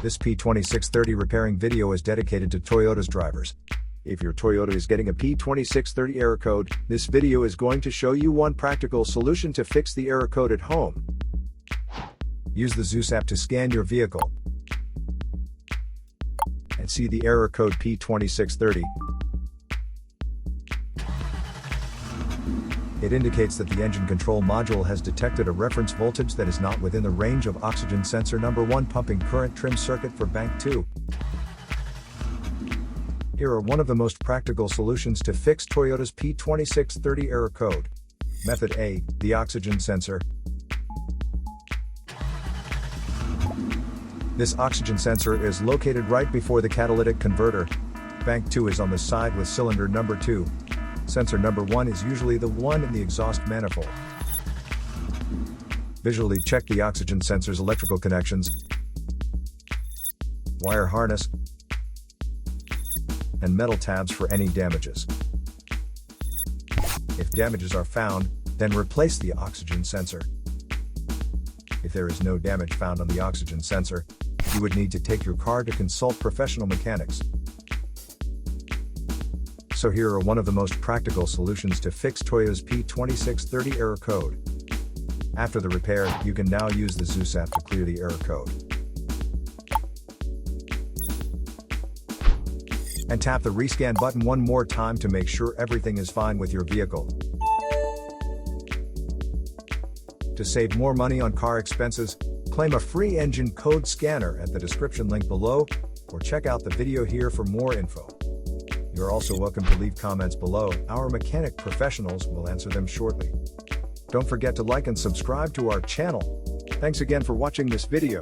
This P2630 repairing video is dedicated to Toyota's drivers. If your Toyota is getting a P2630 error code, this video is going to show you one practical solution to fix the error code at home. Use the Zeus app to scan your vehicle and see the error code P2630. It indicates that the engine control module has detected a reference voltage that is not within the range of oxygen sensor number 1 pumping current trim circuit for bank 2. Here are one of the most practical solutions to fix Toyota's P2630 error code. Method A, the oxygen sensor. This oxygen sensor is located right before the catalytic converter. Bank 2 is on the side with cylinder number 2. Sensor number 1 is usually the one in the exhaust manifold. Visually check the oxygen sensor's electrical connections, wire harness, and metal tabs for any damages. If damages are found, then replace the oxygen sensor. If there is no damage found on the oxygen sensor, you would need to take your car to consult professional mechanics. So here are one of the most practical solutions to fix Toyota's P2630 error code. After the repair, you can now use the Zeus app to clear the error code. And tap the rescan button one more time to make sure everything is fine with your vehicle. To save more money on car expenses, claim a free engine code scanner at the description link below, or check out the video here for more info. You're also welcome to leave comments below. Our mechanic professionals will answer them shortly. Don't forget to like and subscribe to our channel. Thanks again for watching this video.